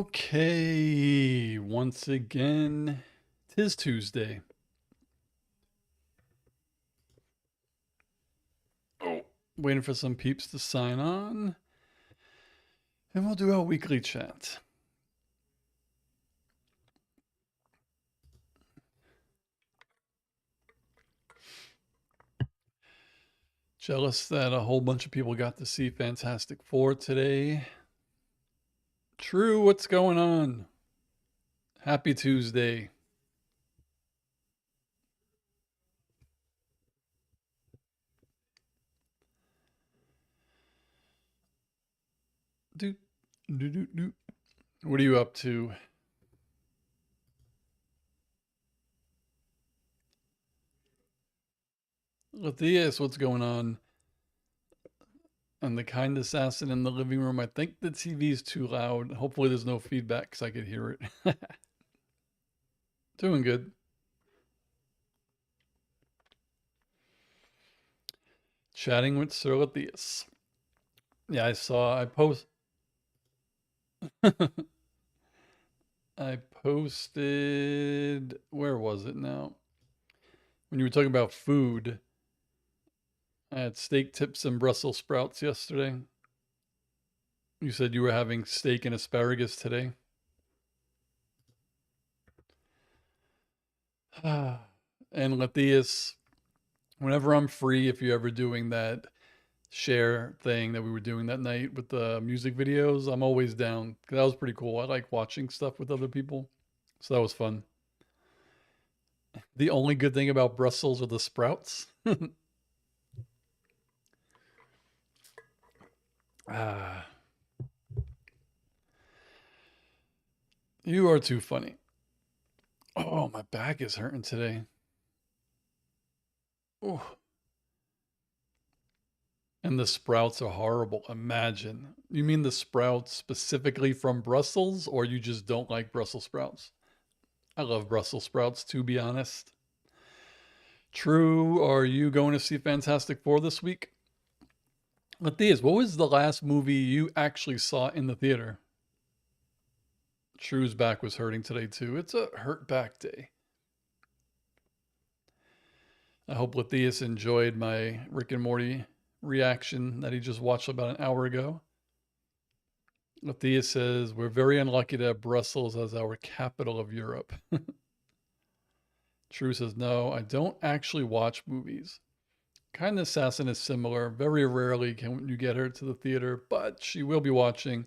Okay, once again, 'tis Tuesday. Oh, waiting for some peeps to sign on, and we'll do our weekly chat. Jealous that a whole bunch of people got to see Fantastic Four today. True, what's going on? Happy Tuesday. Do, do. What are you up to? Matthias, what's going on? And the kind assassin in the living room. I think the TV's too loud. Hopefully there's no feedback because I could hear it. Doing good. Chatting with Sir Matthias. Yeah, I post I posted, where was it now? When you were talking about food, I had steak tips and Brussels sprouts yesterday. You said you were having steak and asparagus today. And Matthias, whenever I'm free, if you're ever doing that share thing that we were doing that night with the music videos, I'm always down. 'Cause that was pretty cool. I like watching stuff with other people. So that was fun. The only good thing about Brussels are the sprouts. Ah, you are too funny. Oh, my back is hurting today. Oh, and the sprouts are horrible. Imagine. You mean the sprouts specifically from Brussels, or you just don't like Brussels sprouts? I love Brussels sprouts, to be honest. True. Are you going to see Fantastic Four this week? Matthias, what was the last movie you actually saw in the theater? True's back was hurting today, too. It's a hurt back day. I hope Matthias enjoyed my Rick and Morty reaction that he just watched about an hour ago. Matthias says, we're very unlucky to have Brussels as our capital of Europe. True says, no, I don't actually watch movies. Kind Assassin is similar. Very rarely can you get her to the theater, but she will be watching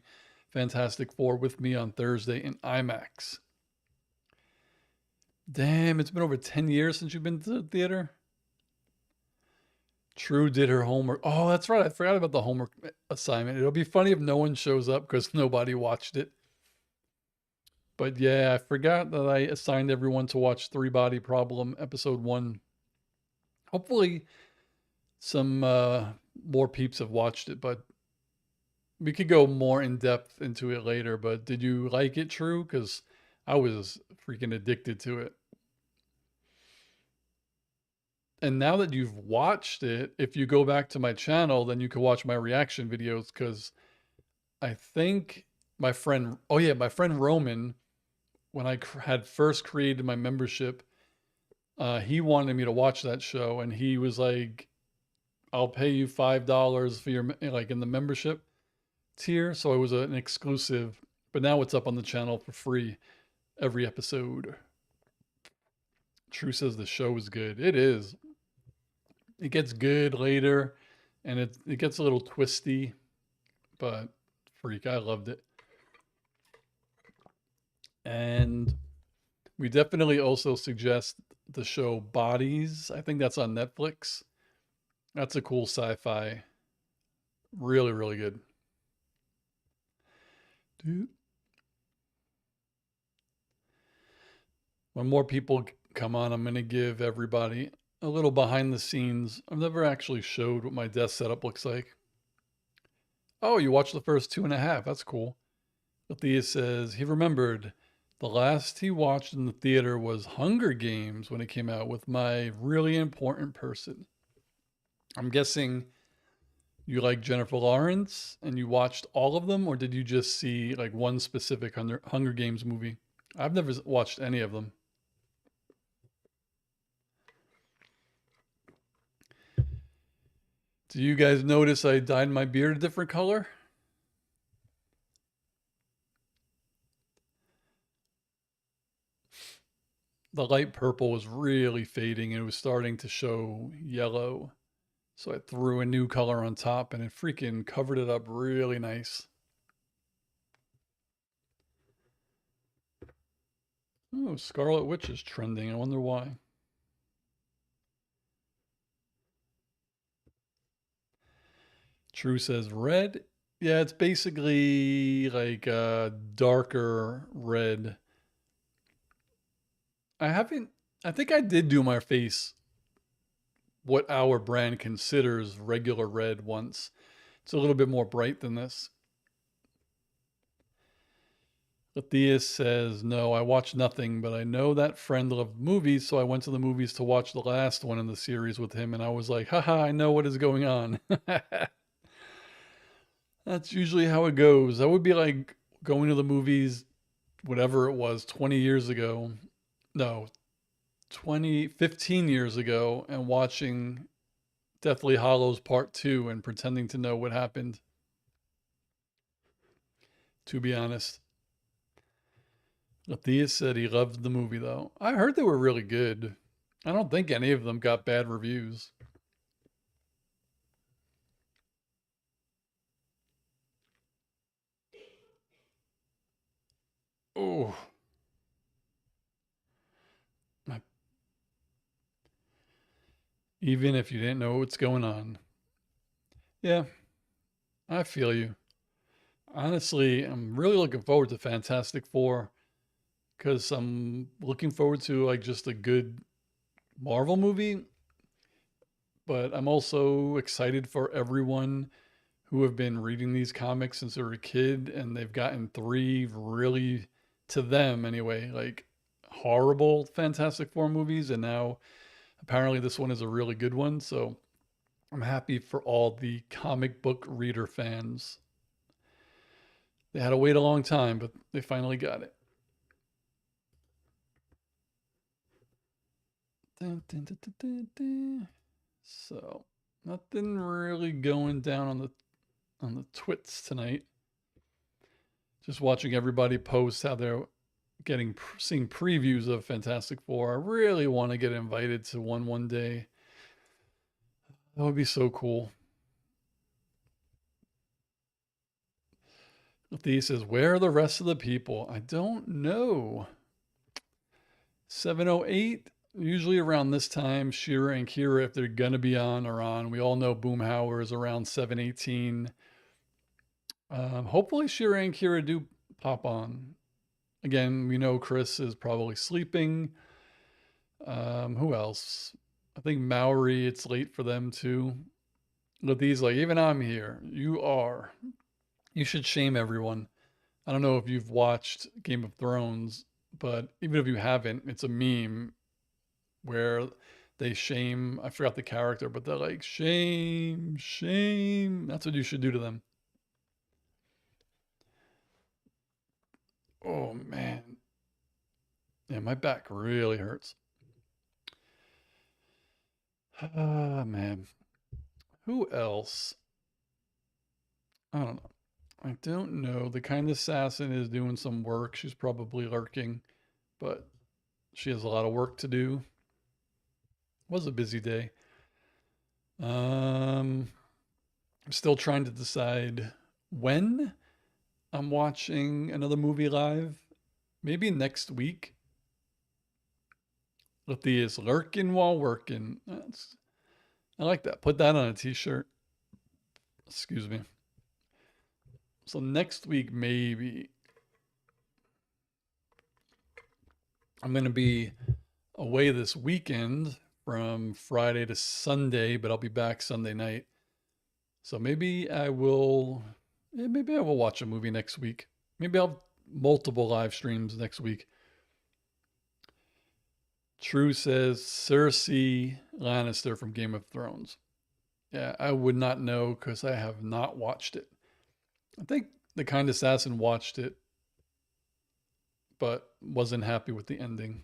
Fantastic Four with me on Thursday in IMAX. Damn, it's been over 10 years since you've been to the theater? True did her homework. Oh, that's right. I forgot about the homework assignment. It'll be funny if no one shows up because nobody watched it. But yeah, I forgot that I assigned everyone to watch Three Body Problem episode 1. Hopefully some more peeps have watched it, but we could go more in depth into it later. But did you like it, True? Because I was freaking addicted to it. And now that you've watched it, if you go back to my channel, then you can watch my reaction videos because I think my friend, oh yeah, my friend Roman, when I had first created my membership, he wanted me to watch that show and he was like, I'll pay you $5 for your, like in the membership tier. So it was an exclusive, but now it's up on the channel for free every episode. True says the show is good. It is. It gets good later and it gets a little twisty, but freak, I loved it. And we definitely also suggest the show Bodies. I think that's on Netflix. That's a cool sci-fi. Really, really good. Dude. When more people come on, I'm going to give everybody a little behind the scenes. I've never actually showed what my desk setup looks like. Oh, you watched the first 2.5. That's cool. Matthias says he remembered the last he watched in the theater was Hunger Games when it came out with my really important person. I'm guessing You like Jennifer Lawrence and you watched all of them, or did you just see like one specific Hunger Games movie? I've never watched any of them. Do you guys notice I dyed my beard a different color? The light purple was really fading and it was starting to show yellow. So I threw a new color on top and it freaking covered it up really nice. Oh, Scarlet Witch is trending. I wonder why. True says red. Yeah, it's basically like a darker red. I haven't, I think I did do my face what our brand considers regular red once. It's a little bit more bright than this. Matthias says, no, I watched nothing, but I know that friend loved movies, so I went to the movies to watch the last one in the series with him, and I was like, haha, I know what is going on. That's usually how it goes. That would be like going to the movies, whatever it was, 20 years ago. No, 15 years ago, and watching Deathly Hollows Part 2 and pretending to know what happened, to be honest. Matthias said he loved the movie, though. I heard they were really good. I don't think any of them got bad reviews. Oh, even if you didn't know what's going on. Yeah, I feel you. Honestly, I'm really looking forward to Fantastic Four because I'm looking forward to like just a good Marvel movie, but I'm also excited for everyone who have been reading these comics since they were a kid and they've gotten three really, to them anyway, like horrible Fantastic Four movies. And now apparently this one is a really good one. So I'm happy for all the comic book reader fans. They had to wait a long time, but they finally got it. Dun, dun, dun, dun, dun. So nothing really going down on the twits tonight. Just watching everybody post how they're seeing previews of Fantastic Four. I really want to get invited to one day. That would be so cool. Thea says, "Where are the rest of the people?" I don't know. 7:08. Usually around this time, Shira and Kira, if they're gonna be on, are on. We all know Boomhauer is around 7:18. Hopefully Shira and Kira do pop on. Again, we know Chris is probably sleeping. Who else? I think Maori, it's late for them too. But these, like, even I'm here. You are. You should shame everyone. I don't know if you've watched Game of Thrones, but even if you haven't, it's a meme where they shame, I forgot the character, but they're like, shame, shame. That's what you should do to them. Oh, man. Yeah, my back really hurts. Ah, man. Who else? I don't know. I don't know. The kind assassin is doing some work. She's probably lurking, but she has a lot of work to do. It was a busy day. I'm still trying to decide when I'm watching another movie live. Maybe next week. Lithia is lurking while working. I like that. Put that on a t-shirt. Excuse me. So next week, maybe I'm going to be away this weekend from Friday to Sunday, but I'll be back Sunday night. So maybe I will watch a movie next week. Maybe I'll have multiple live streams next week. True says Cersei Lannister from Game of Thrones. Yeah, I would not know because I have not watched it. I think the Kind Assassin watched it, but wasn't happy with the ending.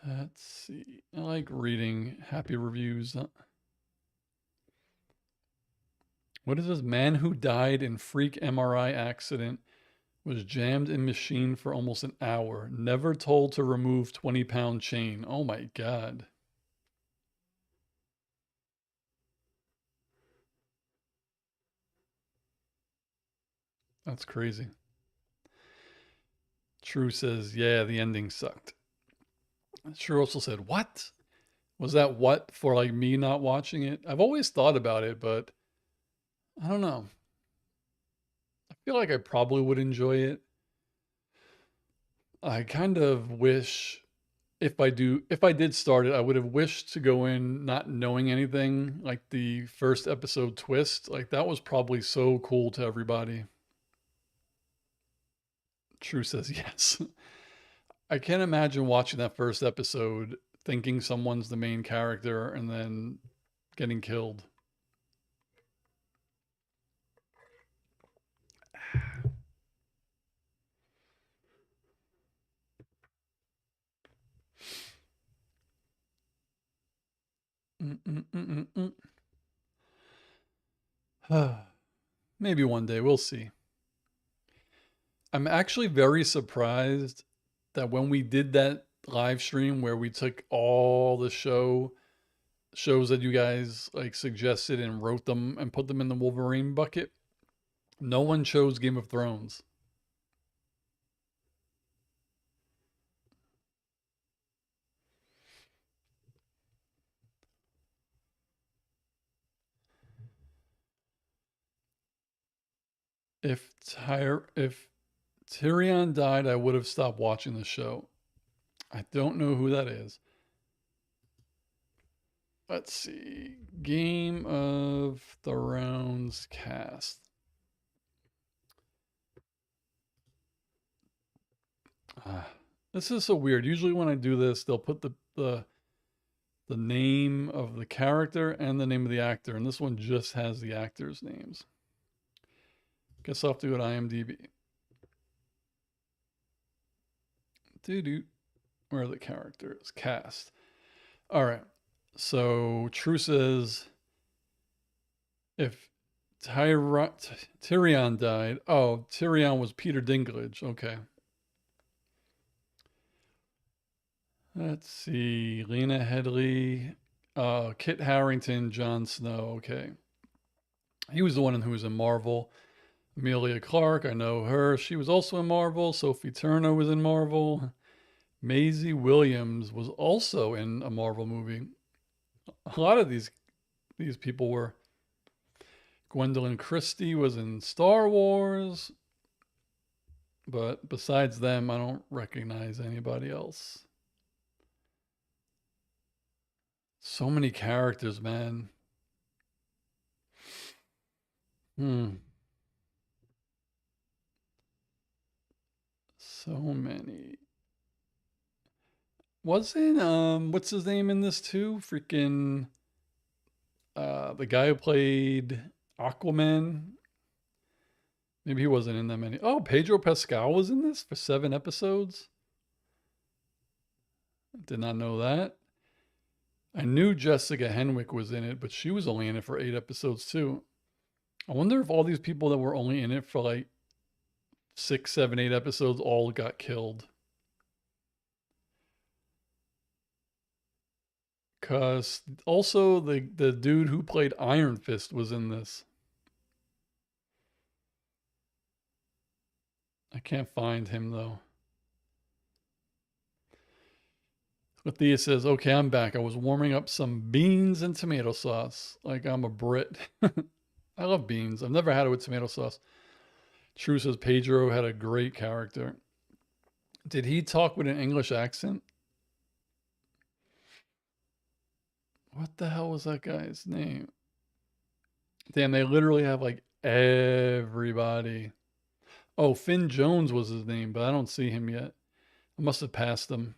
Let's see. I like reading happy reviews. What is this? Man who died in freak MRI accident was jammed in machine for almost an hour. Never told to remove 20-pound chain. Oh my God. That's crazy. True says, yeah, the ending sucked. True also said, what? Was that what for like me not watching it? I've always thought about it, but I don't know. I feel like I probably would enjoy it. I kind of wish if I did start it, I would have wished to go in not knowing anything, like the first episode twist. Like that was probably so cool to everybody. True says yes. I can't imagine watching that first episode thinking someone's the main character and then getting killed. Mm-mm-mm-mm-mm. Maybe one day, we'll see. I'm actually very surprised that when we did that live stream where we took all the shows that you guys like suggested and wrote them and put them in the Wolverine bucket, no one chose Game of Thrones. If Tyrion died, I would have stopped watching the show. I don't know who that is. Let's see. Game of Thrones cast. Ah, this is so weird. Usually when I do this, they'll put the name of the character and the name of the actor, and this one just has the actors' names. Guess I'll have to go to IMDb. Doo Where are the characters? Cast. All right. So True says if Tyrion died. Oh, Tyrion was Peter Dinklage. Okay. Let's see. Lena Headley, Kit Harington, Jon Snow. Okay. He was the one who was in Marvel. Amelia Clark, I know her. She was also in Marvel. Sophie Turner was in Marvel. Maisie Williams was also in a Marvel movie. A lot of these people were. Gwendolyn Christie was in Star Wars. But besides them, I don't recognize anybody else. So many characters, man. Hmm. So many. Wasn't what's his name in this too? Freaking the guy who played Aquaman. Maybe he wasn't in that many. Oh, Pedro Pascal was in this for 7 episodes. Did not know that. I knew Jessica Henwick was in it, but she was only in it for 8 episodes too. I wonder if all these people that were only in it for like 6, 7, 8 episodes all got killed. Cause also the dude who played Iron Fist was in this. I can't find him though. Thea says, "Okay, I'm back. I was warming up some beans and tomato sauce, like I'm a Brit. I love beans. I've never had it with tomato sauce." True says Pedro had a great character. Did he talk with an English accent? What the hell was that guy's name? Damn, they literally have like everybody. Oh, Finn Jones was his name, but I don't see him yet. I must have passed him.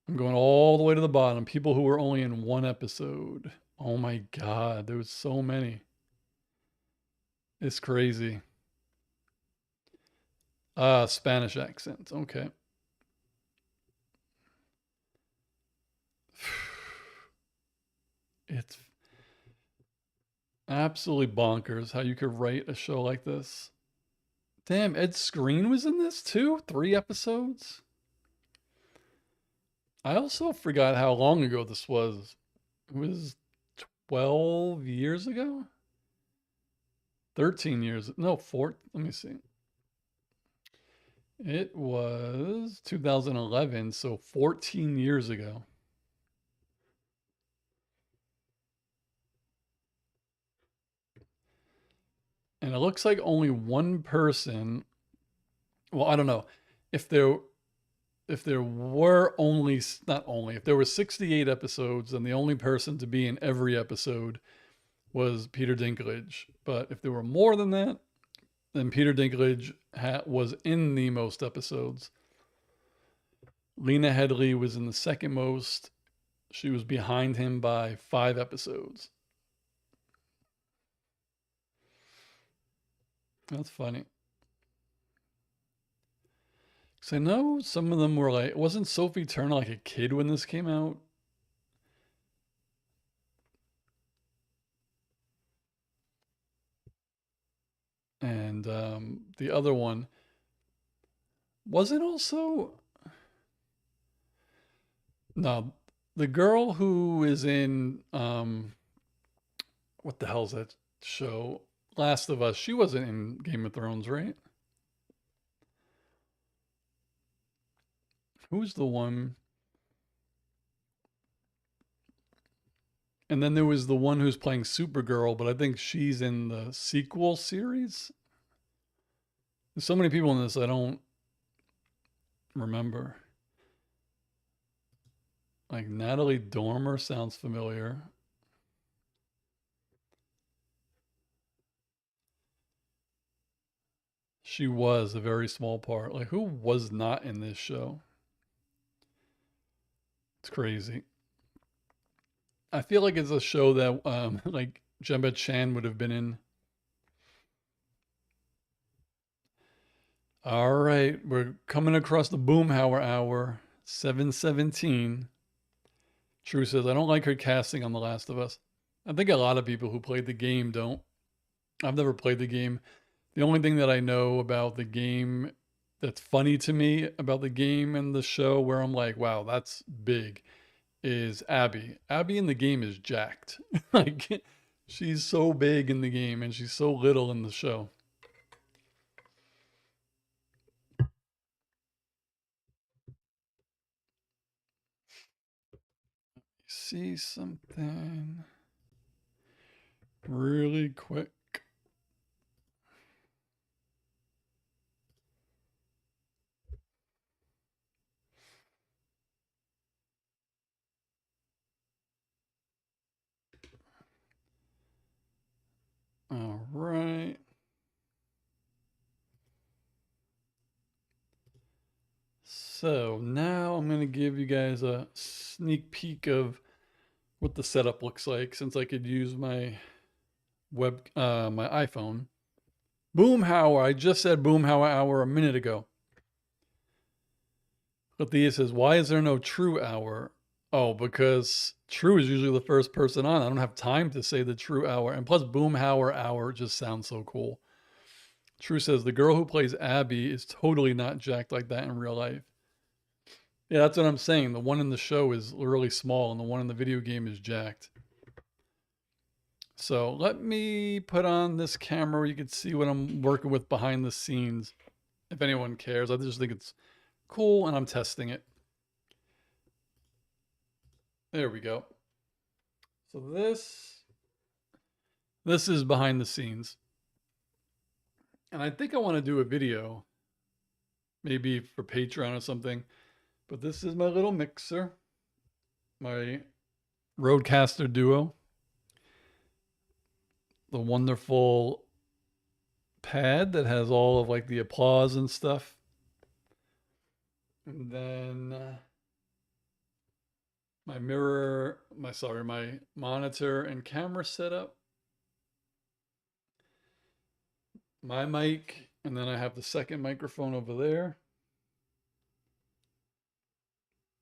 I'm going all the way to the bottom. People who were only in one episode. Oh my God, there was so many. It's crazy. Spanish accents. Okay. It's absolutely bonkers how you could write a show like this. Damn, Ed Skrein was in this too? 3 episodes? I also forgot how long ago this was. It was 12 years ago? 13 years. No, four. Let me see. It was 2011, so 14 years ago. And it looks like only one person, well, I don't know. If there were only not only if there were 68 episodes, then the only person to be in every episode was Peter Dinklage. But if there were more than that, then Peter Dinklage was in the most episodes. Lena Headey was in the second most. She was behind him by 5 episodes. That's funny. Because I know some of them were like, wasn't Sophie Turner like a kid when this came out? And the other one wasn't also. No, the girl who is in what the hell's that show? Last of Us. She wasn't in Game of Thrones, right? Who's the one? And then there was the one who's playing Supergirl, but I think she's in the sequel series. There's so many people in this I don't remember. Like Natalie Dormer sounds familiar. She was a very small part. Like who was not in this show? It's crazy. I feel like it's a show that like Gemma Chan would have been in. All right, we're coming across the Boomhauer hour, 7:17. True says I don't like her casting on The Last of Us. I think a lot of people who played the game don't. I've never played the game. The only thing that I know about the game that's funny to me about the game and the show where I'm like, wow, that's big, is Abby. Abby in the game is jacked. Like she's so big in the game and she's so little in the show. See something really quick. All right. So now I'm going to give you guys a sneak peek of what the setup looks like since I could use my my iPhone. Boomhauer. I just said Boomhauer hour a minute ago. But Thea says, why is there no true hour? Oh, because true is usually the first person on. I don't have time to say the true hour. And plus, Boomhauer hour just sounds so cool. True says, the girl who plays Abby is totally not jacked like that in real life. Yeah, that's what I'm saying. The one in the show is really small, and the one in the video game is jacked. So let me put on this camera where you can see what I'm working with behind the scenes. If anyone cares, I just think it's cool and I'm testing it. There we go. So this is behind the scenes. And I think I want to do a video, maybe for Patreon or something. But this is my little mixer, my Rodecaster Duo. The wonderful pad that has all of like the applause and stuff. And then my mirror, my monitor and camera setup, my mic, and then I have the second microphone over there,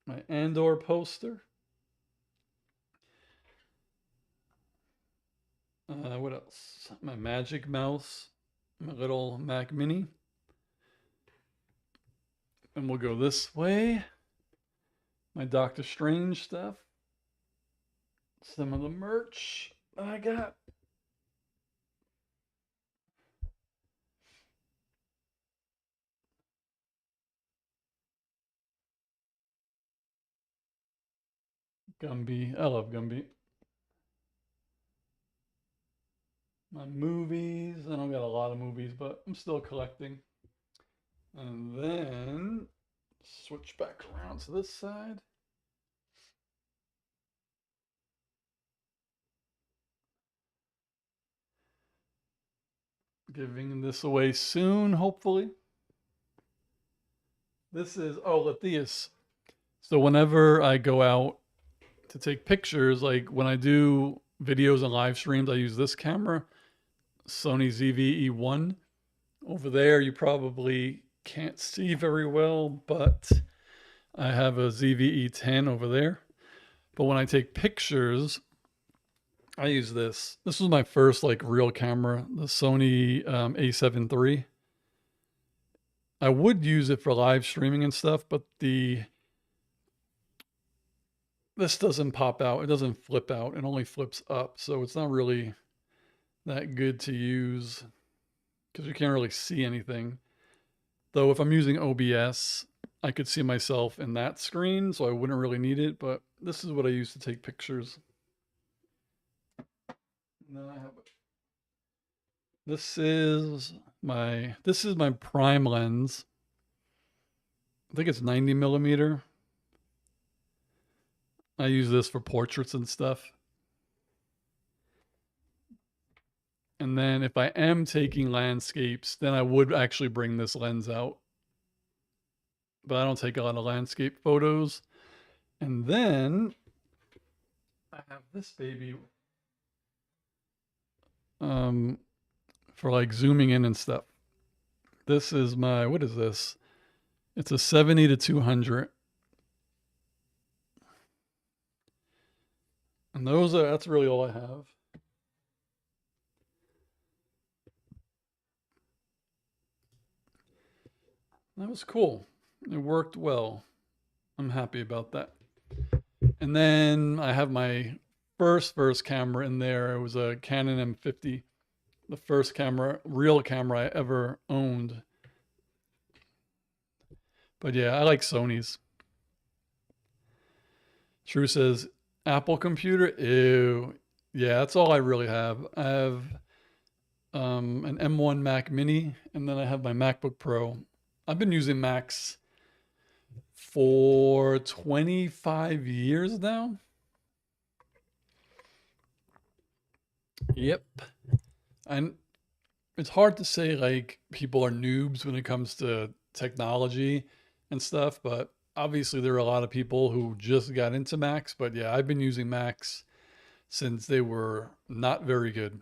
my Andor poster. What else? My Magic Mouse, my little Mac Mini. And we'll go this way. My Doctor Strange stuff. Some of the merch I got. Gumby. I love Gumby. My movies. I don't got a lot of movies, but I'm still collecting. And then switch back around to this side. Giving this away soon, hopefully. This is, oh, Lethius. So whenever I go out to take pictures, like when I do videos and live streams, I use this camera, Sony ZV-E1. Over there, you probably can't see very well, but I have a ZV-E10 over there. But when I take pictures, I use this. This was my first like real camera, the Sony A7 III. I would use it for live streaming and stuff, but this doesn't pop out. It doesn't flip out. It only flips up. So it's not really that good to use because you can't really see anything. Though if I'm using OBS, I could see myself in that screen, so I wouldn't really need it, but this is what I use to take pictures. And then I have this is my prime lens. I think it's 90 millimeter. I use this for portraits and stuff. And then if I am taking landscapes, then I would actually bring this lens out. But I don't take a lot of landscape photos. And then I have this baby for like zooming in and stuff. This is what is this? It's a 70 to 200. And that's really all I have. That was cool. It worked well. I'm happy about that. And then I have my first camera in there. It was a Canon M50, the first real camera I ever owned. But yeah, I like Sony's. True says Apple computer. Ew. Yeah, that's all I really have. I have an M1 Mac Mini, and then I have my MacBook Pro. I've been using Macs for 25 years now. Yep. And it's hard to say like people are noobs when it comes to technology and stuff, but obviously there are a lot of people who just got into Macs. But yeah, I've been using Macs since they were not very good.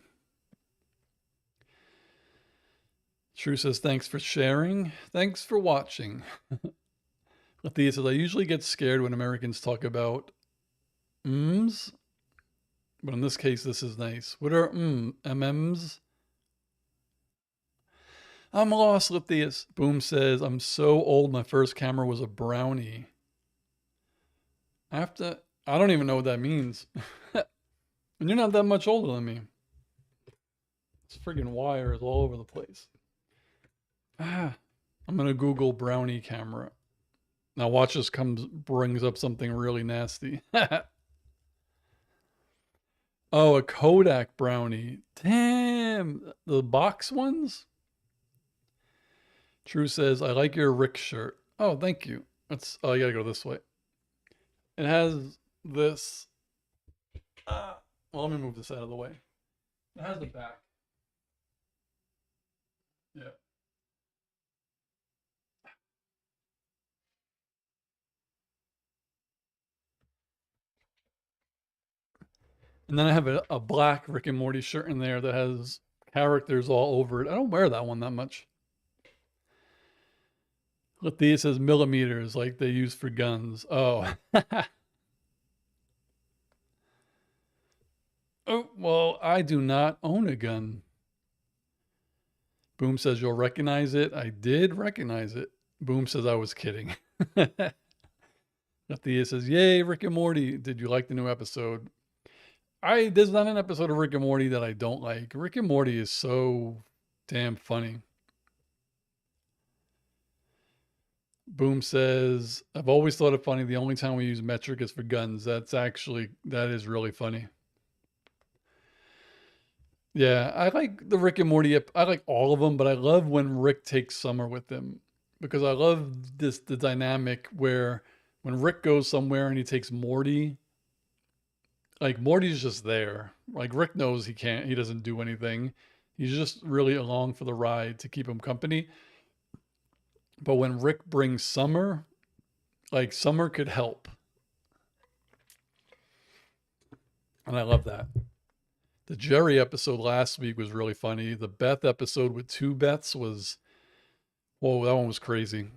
True says, thanks for sharing. Thanks for watching. Althea says, I usually get scared when Americans talk about mms, but in this case, this is nice. What are MMs? I'm lost, Lithius. Boom says, I'm so old, my first camera was a Brownie. I don't even know what that means. And you're not that much older than me. This friggin' wire is all over the place. I'm gonna Google Brownie camera. Now watch this brings up something really nasty. Oh, a Kodak Brownie. Damn, the box ones? True says, I like your Rick shirt. Oh, thank you. Oh, I gotta go this way. It has this. Well, let me move this out of the way. It has the back. Yeah. And then I have a black Rick and Morty shirt in there that has characters all over it. I don't wear that one that much. Look, these says millimeters like they use for guns. Oh. Oh, well, I do not own a gun. Boom says you'll recognize it. I did recognize it. Boom says I was kidding. Thea says, "Yay, Rick and Morty! Did you like the new episode?" There's not an episode of Rick and Morty that I don't like. Rick and Morty is so damn funny. Boom says, "I've always thought it funny. The only time we use metric is for guns." That is really funny. Yeah, I like the Rick and Morty. I like all of them, but I love when Rick takes Summer with him because I love the dynamic where when Rick goes somewhere and he takes Morty, like Morty's just there. Like Rick knows he doesn't do anything. He's just really along for the ride to keep him company. But when Rick brings Summer, like Summer could help. And I love that. The Jerry episode last week was really funny. The Beth episode with two Beths was, whoa, that one was crazy.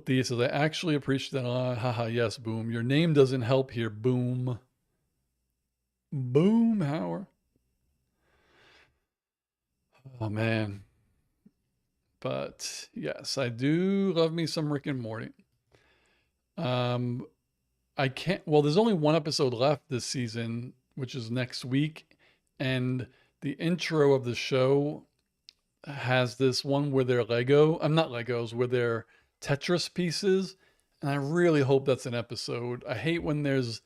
Thea says, I actually appreciate that a lot. Haha, yes, Boom. Your name doesn't help here, Boom. Boom, Howard. Oh, man. But yes, I do love me some Rick and Morty. I can't, well, there's only one episode left this season, which is next week. And the intro of the show has this one where they're I'm not Legos, where they're Tetris pieces. And I really hope that's an episode. I hate when there's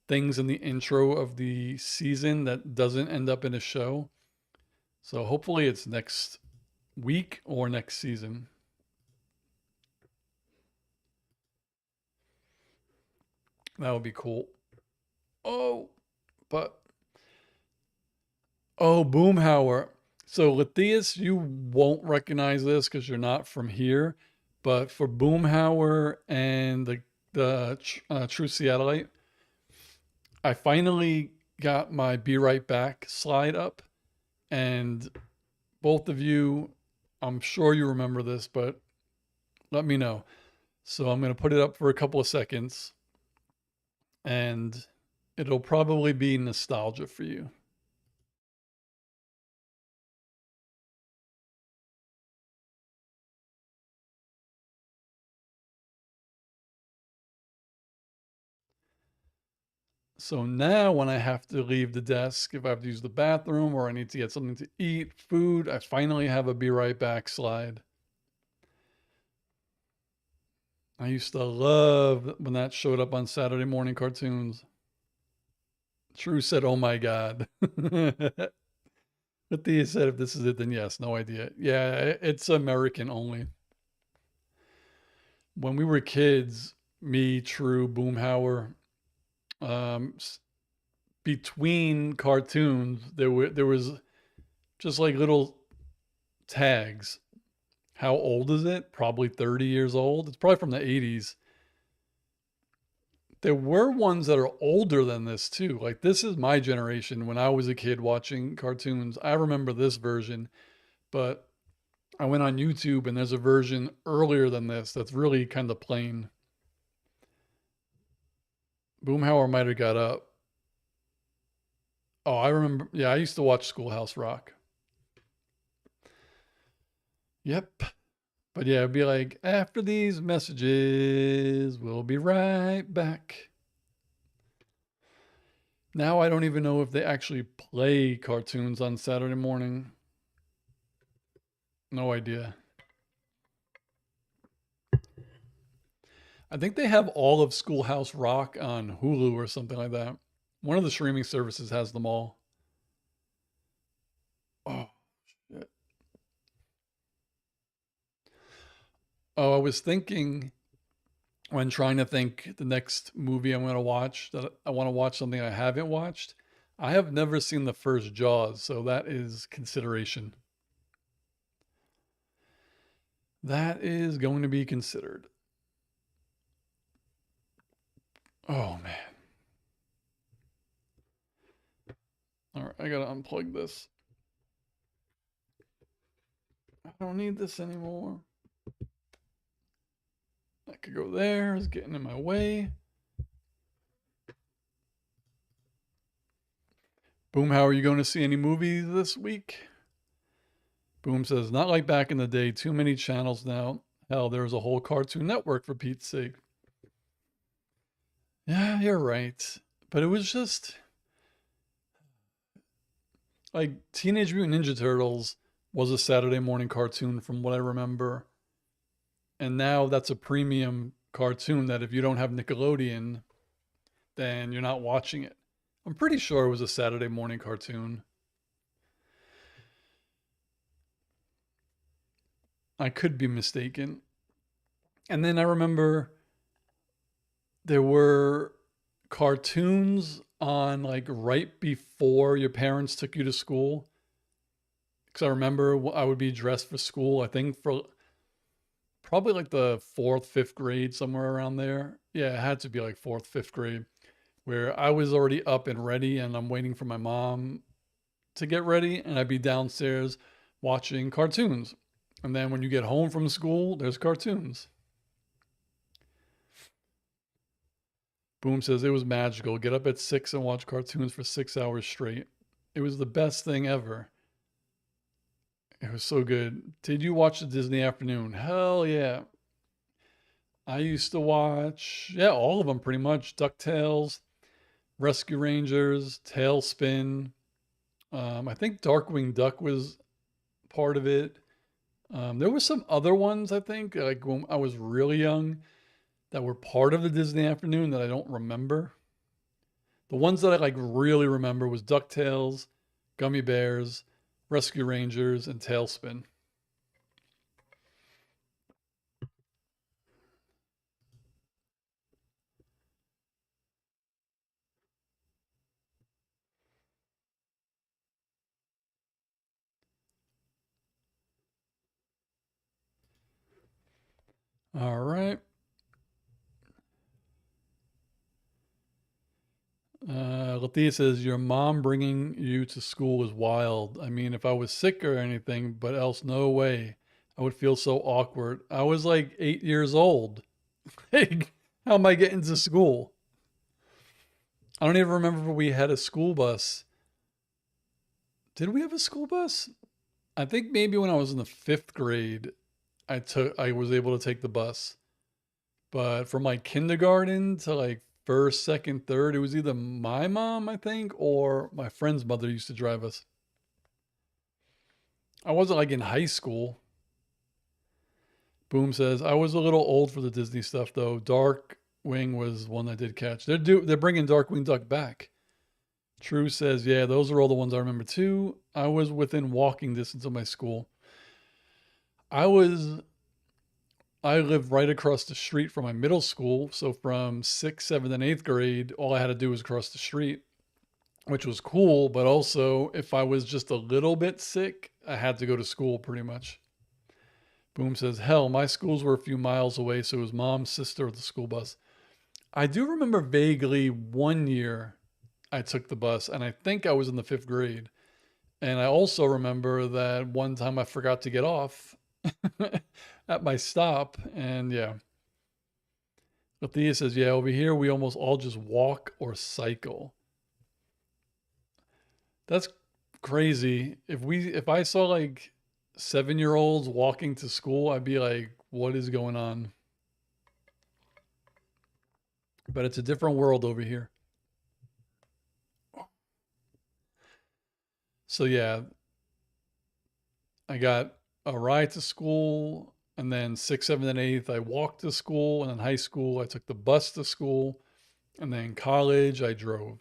things in the intro of the season that doesn't end up in a show. So hopefully it's next week or next season. That would be cool. Oh, but oh, Boomhauer. So Matthias, you won't recognize this because you're not from here. But for Boomhauer and the True Seattleite, I finally got my Be Right Back slide up, and both of you, I'm sure you remember this, but let me know. So I'm going to put it up for a couple of seconds, and it'll probably be nostalgia for you. So now when I have to leave the desk, if I have to use the bathroom or I need to get something to eat, food, I finally have a Be Right Back slide. I used to love when that showed up on Saturday morning cartoons. True said, oh my God. But Thea said, if this is it, then yes, no idea. Yeah, it's American only. When we were kids, me, True, Boomhauer, um, between cartoons, there was just like little tags. How old is it? Probably 30 years old. It's probably from the 80s. There were ones that are older than this too. Like this is my generation when I was a kid watching cartoons. I remember this version, but I went on YouTube and there's a version earlier than this that's really kind of plain. Boomhauer might have got up. Oh, I remember. Yeah, I used to watch Schoolhouse Rock. Yep. But yeah, it'd be like, after these messages, we'll be right back. Now I don't even know if they actually play cartoons on Saturday morning. No idea. I think they have all of Schoolhouse Rock on Hulu or something like that. One of the streaming services has them all. Oh, shit. Oh, I was thinking when trying to think the next movie I'm going to watch that I want to watch something I haven't watched. I have never seen the first Jaws, so that is consideration. That is going to be considered. Oh man. I gotta unplug this. I don't need this anymore. I could go there. It's getting in my way. Boom, how are you going to see any movies this week? Boom says, not like back in the day. Too many channels now. Hell, there's a whole Cartoon Network for Pete's sake. Yeah, you're right. But it was just like Teenage Mutant Ninja Turtles was a Saturday morning cartoon from what I remember. And now that's a premium cartoon that if you don't have Nickelodeon, then you're not watching it. I'm pretty sure it was a Saturday morning cartoon. I could be mistaken. And then I remember there were cartoons on like right before your parents took you to school. Because I remember I would be dressed for school, I think for probably like the fourth, fifth grade, somewhere around there. Yeah, it had to be like fourth, fifth grade, where I was already up and ready and I'm waiting for my mom to get ready and I'd be downstairs watching cartoons. And then when you get home from school, there's cartoons. Boom says it was magical. Get up at 6 and watch cartoons for 6 hours straight. It was the best thing ever. It was so good. Did you watch the Disney Afternoon? Hell yeah. I used to watch, yeah, all of them pretty much. DuckTales, Rescue Rangers, Tailspin. I think Darkwing Duck was part of it. There were some other ones, I think, like when I was really young, that were part of the Disney Afternoon that I don't remember. The ones that I like really remember was DuckTales, Gummy Bears, Rescue Rangers, and Tailspin. All right. Latia says, your mom bringing you to school is wild. I mean, if I was sick or anything, but else no way. I would feel so awkward. I was like 8 years old. Like, how am I getting to school? I don't even remember if we had a school bus. Did we have a school bus? I think maybe when I was in the fifth grade, I was able to take the bus. But from like kindergarten to like first, second, third, it was either my mom, I think, or my friend's mother used to drive us. I wasn't like in high school. Boom says I was a little old for the Disney stuff though. Darkwing was one I did catch. They're bringing Darkwing Duck back. True says, yeah, those are all the ones I remember too. I was within walking distance of my school. I was I lived right across the street from my middle school. So from sixth, seventh, and eighth grade, all I had to do was cross the street, which was cool. But also, if I was just a little bit sick, I had to go to school pretty much. Boom says, hell, my schools were a few miles away. So it was mom's sister at the school bus. I do remember vaguely one year I took the bus, and I think I was in the fifth grade. And I also remember that one time I forgot to get off at my stop. And yeah, but Thea says, yeah, over here we almost all just walk or cycle. That's crazy. If I saw like 7 year olds walking to school, I'd be like, what is going on? But it's a different world over here. So yeah, I got a ride to school, and then sixth, seventh, and eighth, I walked to school, and in high school, I took the bus to school, and then college, I drove.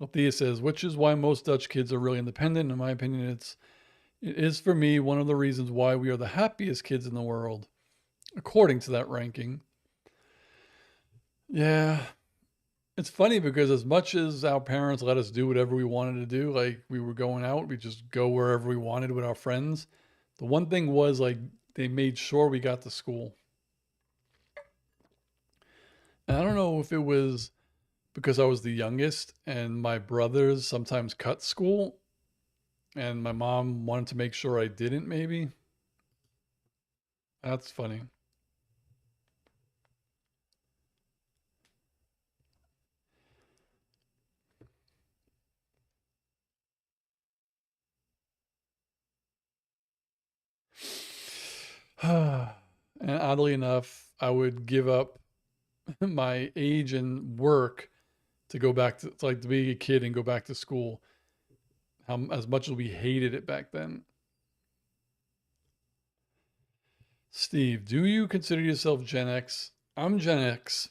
Althea says, which is why most Dutch kids are really independent. In my opinion, it is for me one of the reasons why we are the happiest kids in the world, according to that ranking. Yeah, it's funny because as much as our parents let us do whatever we wanted to do, like we were going out, we just go wherever we wanted with our friends. The one thing was like they made sure we got to school. And I don't know if it was because I was the youngest and my brothers sometimes cut school And my mom wanted to make sure I didn't, maybe. That's funny. And oddly enough, I would give up my age and work to go back to like to be a kid and go back to school. How as much as we hated it back then. Steve, do you consider yourself Gen X? I'm Gen X.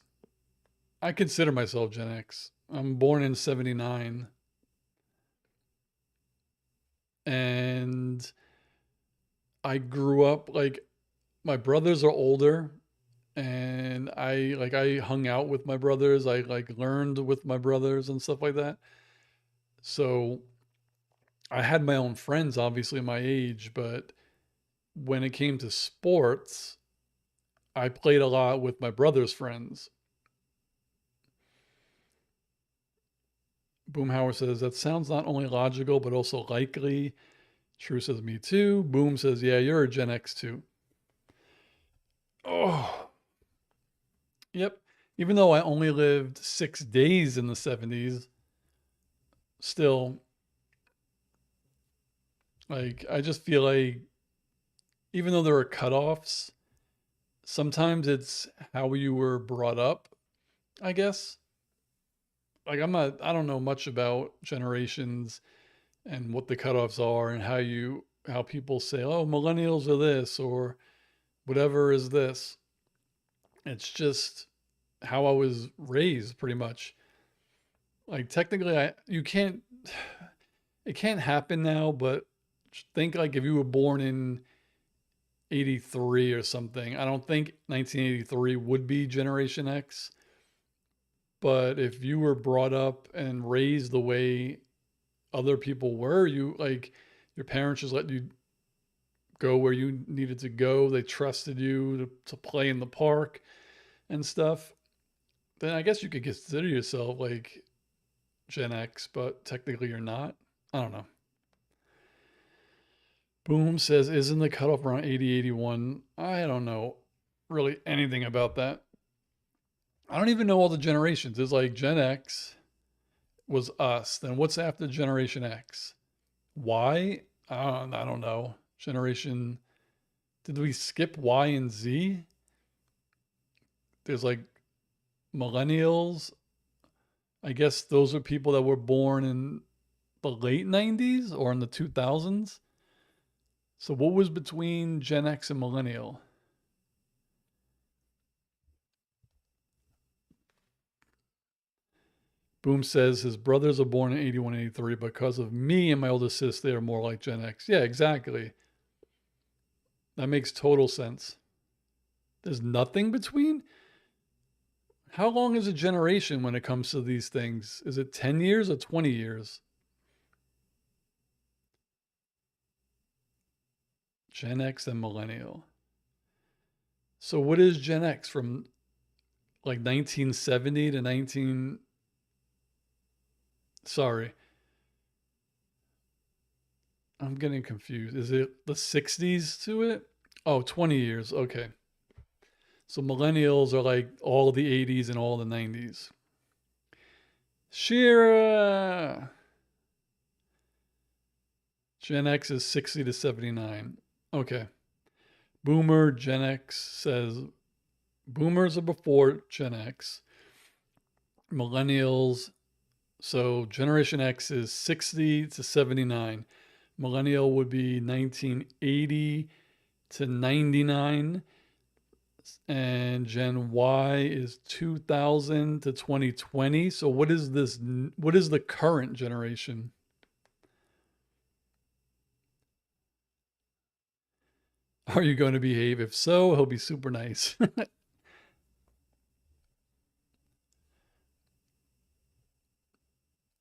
I consider myself Gen X. I'm born in 79 and I grew up like my brothers are older and I hung out with my brothers. I like learned with my brothers and stuff like that. So I had my own friends obviously my age, but when it came to sports, I played a lot with my brother's friends. Boomhauer says that sounds not only logical but also likely. True says me too. Boom says, yeah, you're a Gen X too. Oh, yep. Even though I only lived 6 days in the 70s, still, like, I just feel like even though there are cutoffs, sometimes it's how you were brought up, I guess. Like, I don't know much about generations and what the cutoffs are and how people say, oh, millennials are this or whatever is this. It's just how I was raised pretty much. Like technically you can't it can't happen now, but think like if you were born in 83 or something. I don't think 1983 would be Generation X, but if you were brought up and raised the way other people were, you like your parents just let you go where you needed to go. They trusted you to play in the park and stuff. Then I guess you could consider yourself like Gen X, but technically you're not. I don't know. Boom says, isn't the cutoff around 80, 81? I don't know really anything about that. I don't even know all the generations. It's like Gen X was us. Then what's after Generation X? Y? I don't know. Generation, did we skip Y and Z? There's like millennials. I guess those are people that were born in the late 90s or in the 2000s. So what was between Gen X and millennial? Boom says his brothers are born in 81, 83. Because of me and my older sis, they are more like Gen X. Yeah, exactly. That makes total sense. There's nothing between? How long is a generation when it comes to these things? Is it 10 years or 20 years? Gen X and millennial. So what is Gen X from like 1970 to 19 sorry. I'm getting confused. Is it the 60s to it? Oh, 20 years. Okay. So millennials are like all the 80s and all the 90s. Shira. Gen X is 60 to 79. Okay. Boomer Gen X says boomers are before Gen X. Millennials. So Generation X is 60 to 79. Millennial would be 1980 to 99. And Gen Y is 2000 to 2020. So what is this? What is the current generation? Are you going to behave? If so, he'll be super nice.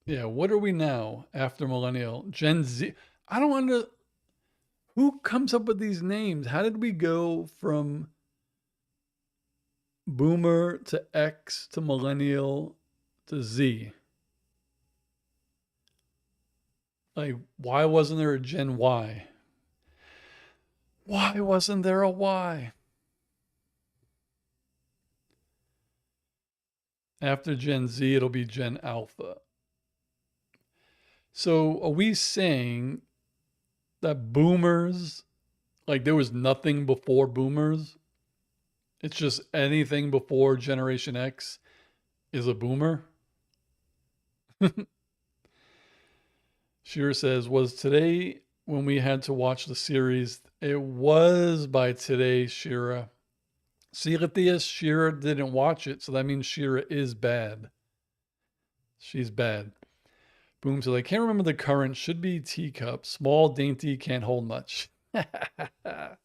Yeah, what are we now after millennial? Gen Z. I don't under who comes up with these names. How did we go from boomer to X to millennial to Z? Like, why wasn't there a Gen Y? Why wasn't there a Y? After Gen Z, it'll be Gen Alpha. So are we saying that boomers, like there was nothing before boomers? It's just anything before Generation X is a boomer? Shira says, was today when we had to watch the series? It was by today, Shira. See, Lathias, Shira didn't watch it, so that means Shira is bad. She's bad. Boom says, I can't remember the current. Should be teacup. Small, dainty, can't hold much. The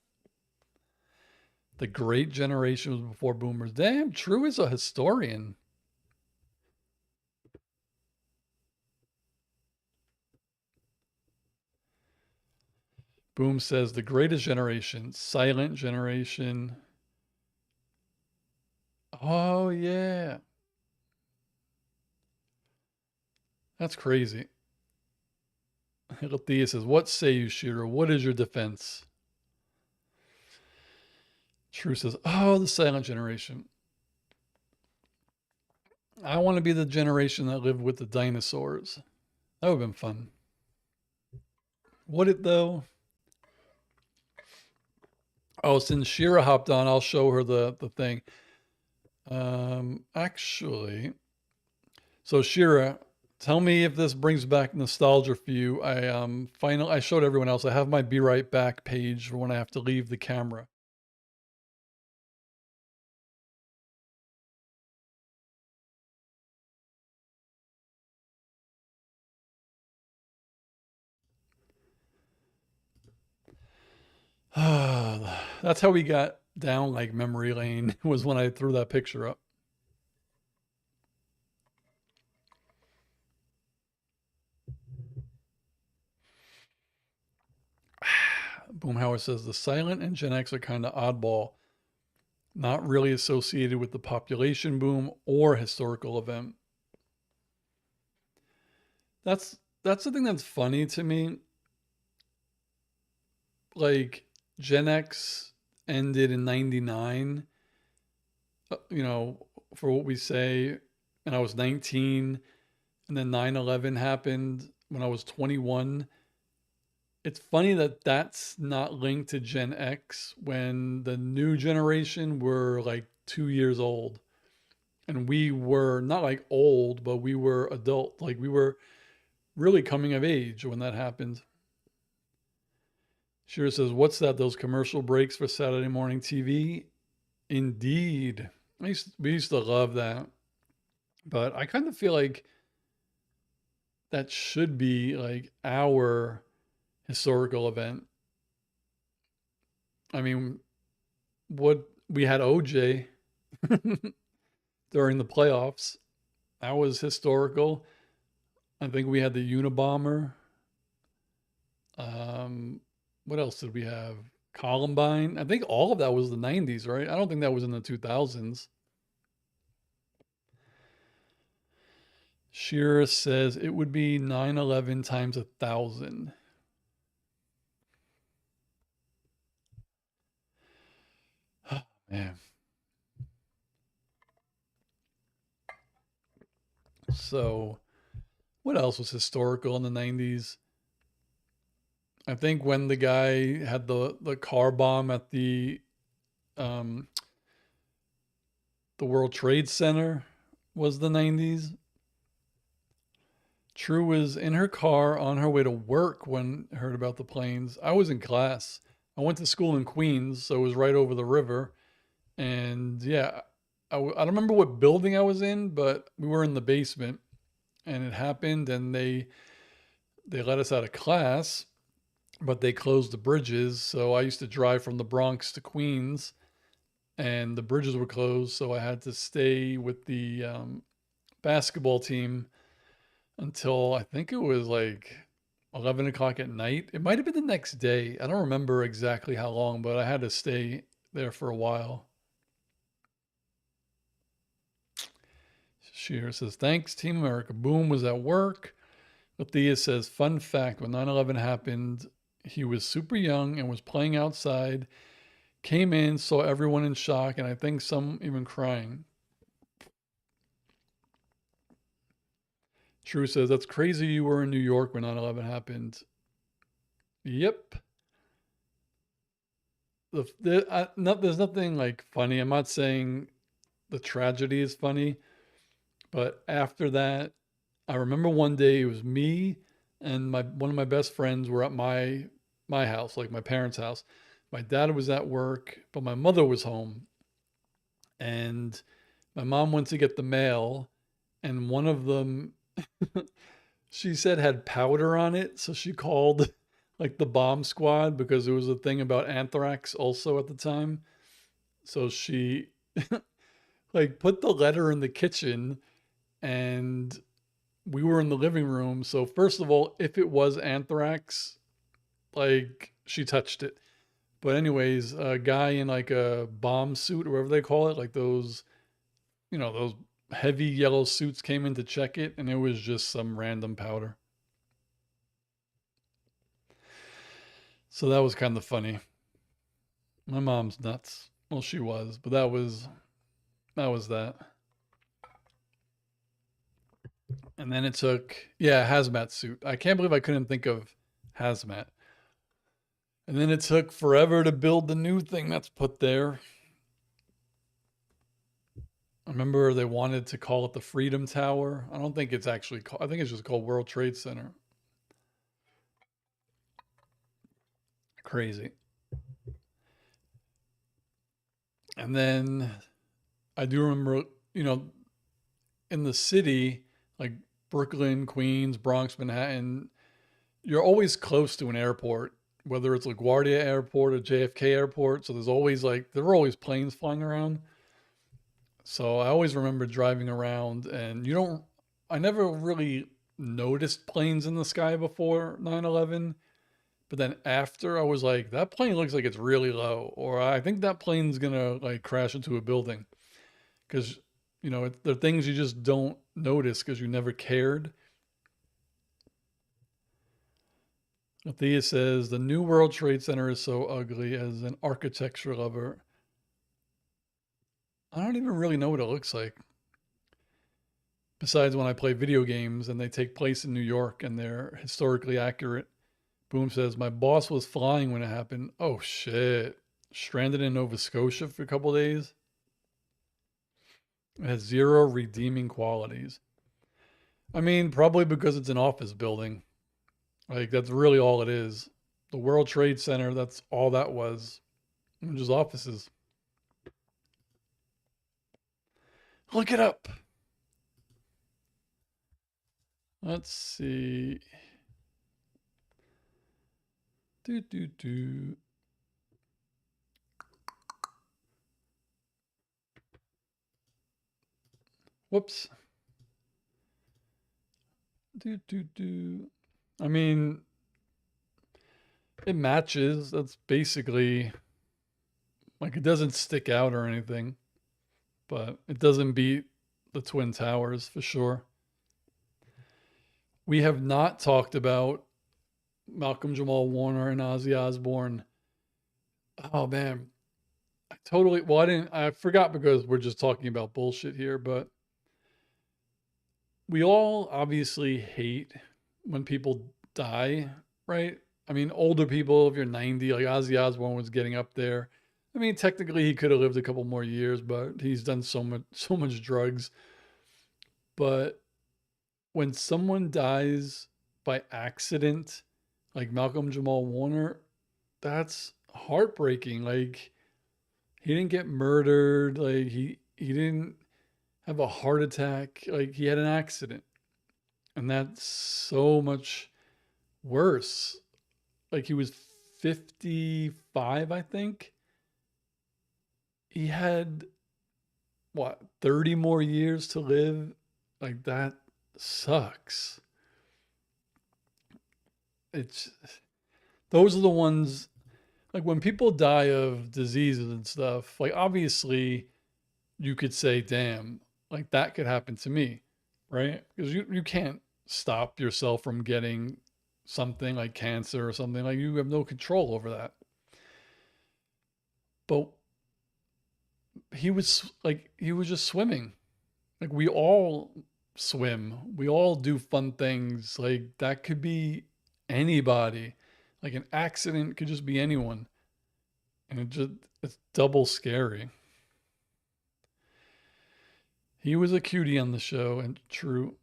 great generation was before boomers. Damn, True is a historian. Boom says the greatest generation, silent generation. Oh, yeah. That's crazy. Thea says, what say you, Shira? What is your defense? True says, oh, the silent generation. I want to be the generation that lived with the dinosaurs. That would have been fun. Would it, though? Oh, since Shira hopped on, I'll show her the thing. Actually, so Shira, tell me if this brings back nostalgia for you. I showed everyone else. I have my Be Right Back page for when I have to leave the camera. That's how we got down like memory lane was when I threw that picture up. Boomhauer says the silent and Gen X are kind of oddball, not really associated with the population boom or historical event. That's the thing that's funny to me. Like Gen X ended in 99, you know, for what we say, and I was 19, and then 9/11 happened when I was 21. It's funny that that's not linked to Gen X when the new generation were like 2 years old. And we were not like old, but we were adult. Like we were really coming of age when that happened. Shira says, what's that? Those commercial breaks for Saturday morning TV? Indeed. We used to love that. But I kind of feel like that should be like our historical event. I mean, what we had OJ during the playoffs. That was historical. I think we had the Unabomber. Um, what else did we have? Columbine. I think all of that was the 90s, right? I don't think that was in the 2000s. Shira says it would be 9/11 times 1,000. Man. So, what else was historical in the 90s? I think when the guy had the car bomb at um, the World Trade Center was the 90s. True was in her car on her way to work when heard about the planes. I was in class. I went to school in Queens, so it was right over the river. And yeah, I don't remember what building I was in, but we were in the basement, and it happened. And they let us out of class, but they closed the bridges. So I used to drive from the Bronx to Queens, and the bridges were closed. So I had to stay with the basketball team until I think it was like 11 o'clock at night. It might have been the next day. I don't remember exactly how long, but I had to stay there for a while. Shear says, thanks, Team America. Boom was at work. Althea says, fun fact, when 9/11 happened, he was super young and was playing outside, came in, saw everyone in shock, and I think some even crying. True says, that's crazy you were in New York when 9/11 happened. Yep. There's nothing like funny. I'm not saying the tragedy is funny, but after that, I remember one day it was me and my one of my best friends were at my house, like my parents' house. My dad was at work, but my mother was home, and my mom went to get the mail, and one of them she said had powder on it, so she called like the bomb squad because there was a thing about anthrax also at the time. So she like put the letter in the kitchen and we were in the living room. So first of all, if it was anthrax, like she touched it. But anyways, a guy in like a bomb suit or whatever they call it, like those, those heavy yellow suits came in to check it and it was just some random powder. So that was kind of funny. My mom's nuts. Well, she was, but that was that. And then it took, yeah, hazmat suit. I can't believe I couldn't think of hazmat. And then it took forever to build the new thing that's put there. I remember they wanted to call it the Freedom Tower. I don't think it's actually called, I think it's just called World Trade Center. Crazy. And then I do remember, you know, in the city, like Brooklyn, Queens, Bronx, Manhattan, you're always close to an airport, whether it's LaGuardia Airport or JFK Airport. So there's always like, there were always planes flying around. So I always remember driving around and I never really noticed planes in the sky before 9/11. But then after I was like, that plane looks like it's really low, or I think that plane's gonna like crash into a building. Because, there are things you just don't notice because you never cared. Althea says, the new World Trade Center is so ugly as an architecture lover. I don't even really know what it looks like. Besides when I play video games and they take place in New York and they're historically accurate. Boom says, my boss was flying when it happened. Oh shit. Stranded in Nova Scotia for a couple days. It has zero redeeming qualities. I mean, probably because it's an office building. Like, that's really all it is. The World Trade Center, that's all that was. Just offices. Look it up. Let's see. Do, do, do. Whoops. Do, do, do. I mean, it matches. That's basically like it doesn't stick out or anything, but it doesn't beat the Twin Towers for sure. We have not talked about Malcolm Jamal Warner and Ozzy Osbourne. Oh man, well, I forgot because we're just talking about bullshit here, but we all obviously hate when people die, right? I mean, older people, if you're 90, like Ozzy Osbourne was getting up there. I mean, technically he could have lived a couple more years, but he's done so much drugs. But when someone dies by accident, like Malcolm Jamal Warner, that's heartbreaking. Like he didn't get murdered, like he didn't have a heart attack, like he had an accident. And that's so much worse. Like he was 55, I think. He had what, 30 more years to live? Like that sucks. It's those are the ones like when people die of diseases and stuff, like obviously you could say, damn, like that could happen to me, right? Because you can't stop yourself from getting something like cancer or something. Like, you have no control over that. But he was just swimming. Like, we all swim. We all do fun things. Like, that could be anybody. Like, an accident could just be anyone. And it's double scary. He was a cutie on the show, and true.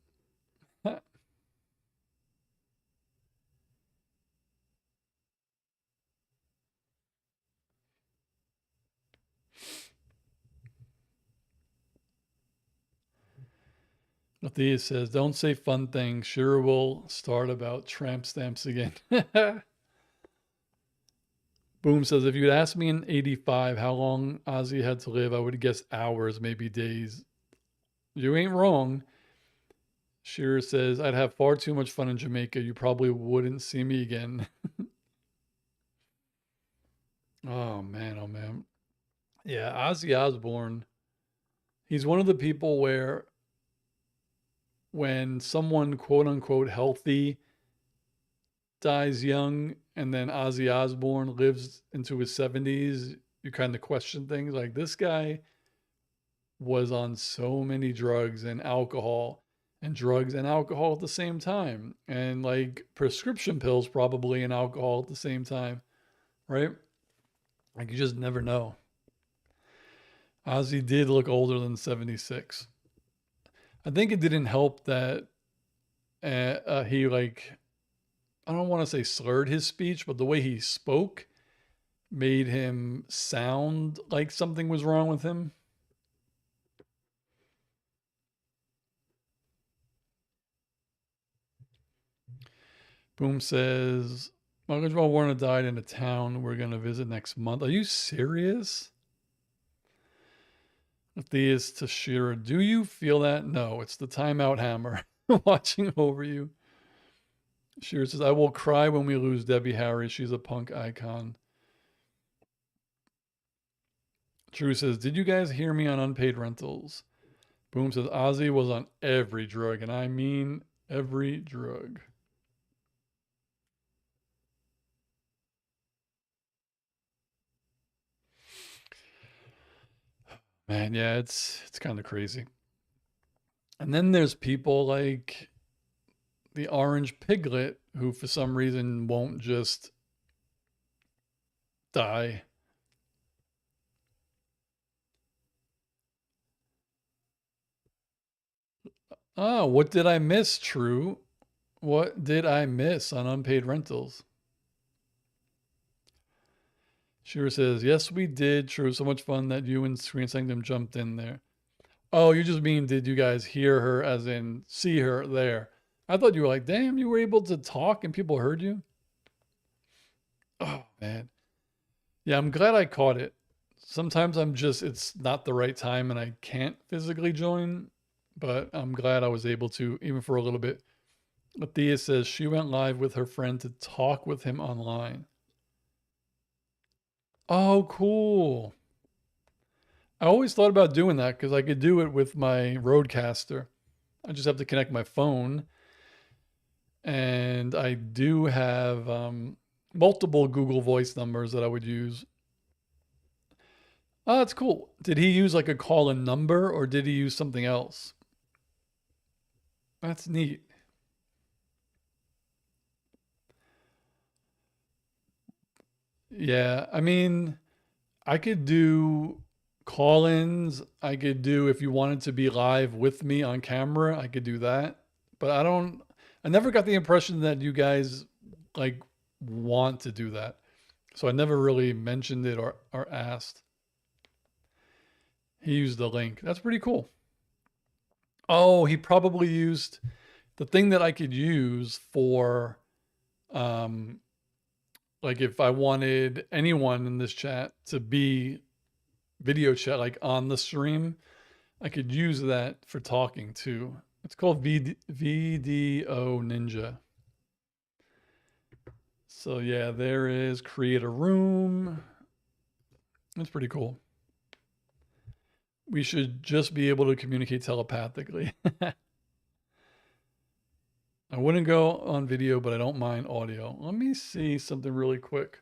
Althea says, don't say fun things. Sure will start about tramp stamps again. Boom says, if you'd asked me in 85 how long Ozzy had to live, I would guess hours, maybe days. You ain't wrong. Shearer says, I'd have far too much fun in Jamaica. You probably wouldn't see me again. Oh, man. Oh, man. Yeah, Ozzy Osbourne. He's one of the people where when someone, quote unquote, healthy dies young and then Ozzy Osbourne lives into his 70s, you kind of question things. Like, this guy was on so many drugs and alcohol, and drugs and alcohol at the same time, and like prescription pills probably and alcohol at the same time, right? Like, you just never know. Ozzy did look older than 76. I think it didn't help that he, like, I don't want to say slurred his speech, but the way he spoke made him sound like something was wrong with him. Boom says, Michael Jamal Warner died in a town we're going to visit next month. Are you serious? Theus to Shearer, do you feel that? No, it's the timeout hammer watching over you. Shearer says, I will cry when we lose Debbie Harry. She's a punk icon. Drew says, did you guys hear me on unpaid rentals? Boom says, Ozzy was on every drug, and I mean every drug. Man, yeah, it's kind of crazy. And then there's people like the orange piglet who for some reason won't just die. Oh, what did I miss, True? What did I miss on unpaid rentals? Shira says, yes, we did. True. So much fun that you and Screen Sanctum jumped in there. Oh, you just mean, did you guys hear her as in see her there? I thought you were like, damn, you were able to talk and people heard you. Oh, man. Yeah, I'm glad I caught it. Sometimes it's not the right time and I can't physically join, but I'm glad I was able to, even for a little bit. Thea says she went live with her friend to talk with him online. Oh, cool. I always thought about doing that because I could do it with my Rodecaster. I just have to connect my phone. And I do have multiple Google Voice numbers that I would use. Oh, that's cool. Did he use like a call in number or did he use something else? That's neat. Yeah, I mean, I could do call ins. I could do, if you wanted to be live with me on camera, I could do that. But I never got the impression that you guys like want to do that. So I never really mentioned it or asked. He used the link. That's pretty cool. Oh, he probably used the thing that I could use for, um, like if I wanted anyone in this chat to be video chat, like on the stream, I could use that for talking too. It's called VDO Ninja. So yeah, there is create a room. That's pretty cool. We should just be able to communicate telepathically. I wouldn't go on video, but I don't mind audio. Let me see something really quick.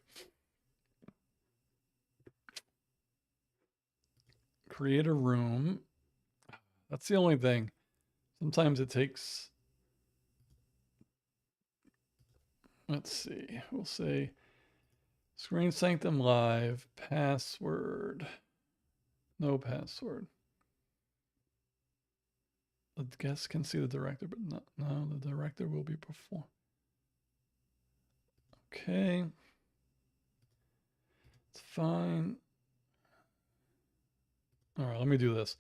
Create a room. That's the only thing. Sometimes it takes, let's see, we'll say screen Sanctum live, password, no password. The guest can see the director, but no, the director will be performed. Okay. It's fine. All right, let me do this.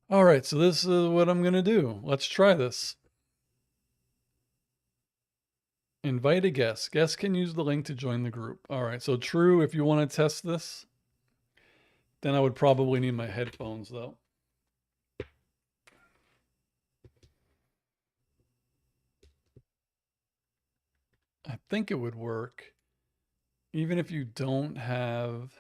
All right, so this is what I'm going to do. Let's try this. Invite a guest. Guests can use the link to join the group. All right, so true, if you want to test this, then I would probably need my headphones, though. I think it would work, even if you don't have...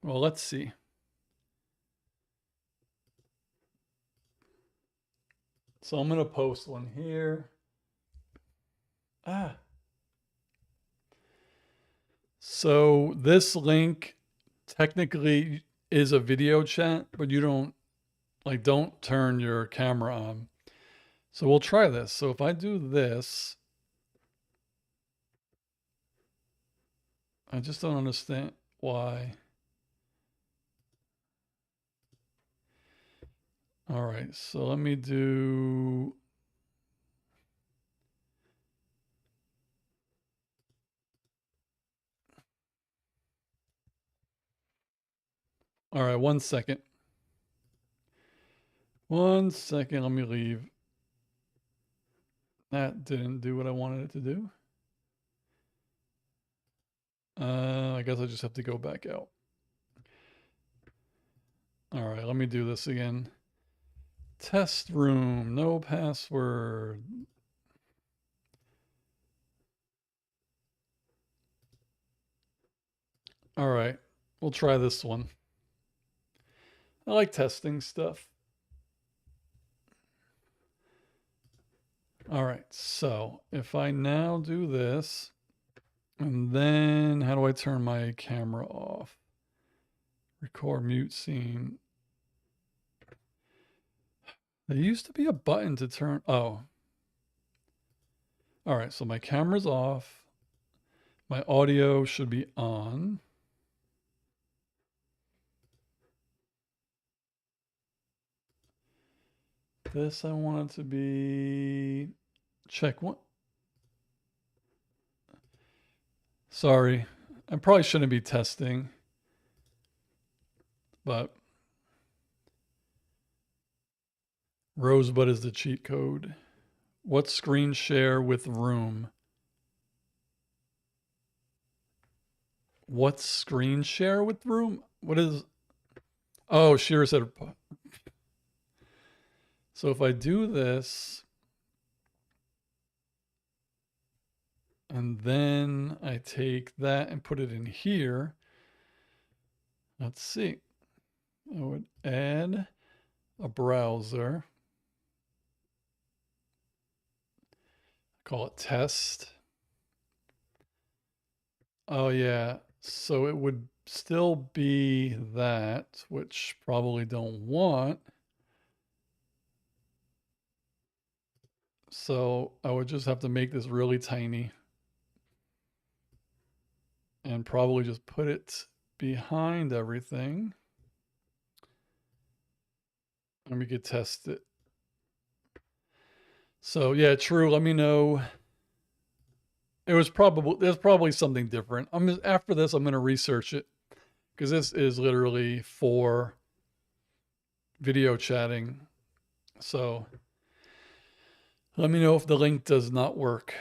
Well, let's see. So I'm going to post one here. So this link technically is a video chat, but you don't turn your camera on. So we'll try this. So if I do this, I just don't understand why. All right, so let me do... All right, 1 second. 1 second, let me leave. That didn't do what I wanted it to do. I guess I just have to go back out. All right, let me do this again. Test room, no password. All right, we'll try this one. I like testing stuff. All right, so if I now do this, and then how do I turn my camera off? Record mute scene. There used to be a button to turn, oh. All right, so my camera's off. My audio should be on. This I want it to be, check one. Sorry, I probably shouldn't be testing, but Rosebud is the cheat code. What screen share with room? What screen share with room? What is... Oh, Shira said... So if I do this, and then I take that and put it in here, let's see. I would add a browser. Call it test. Oh yeah, so it would still be that, which probably don't want. So I would just have to make this really tiny and probably just put it behind everything. And we could test it. So yeah, true. Let me know. There's probably something different. After this, I'm going to research it because this is literally for video chatting. So let me know if the link does not work.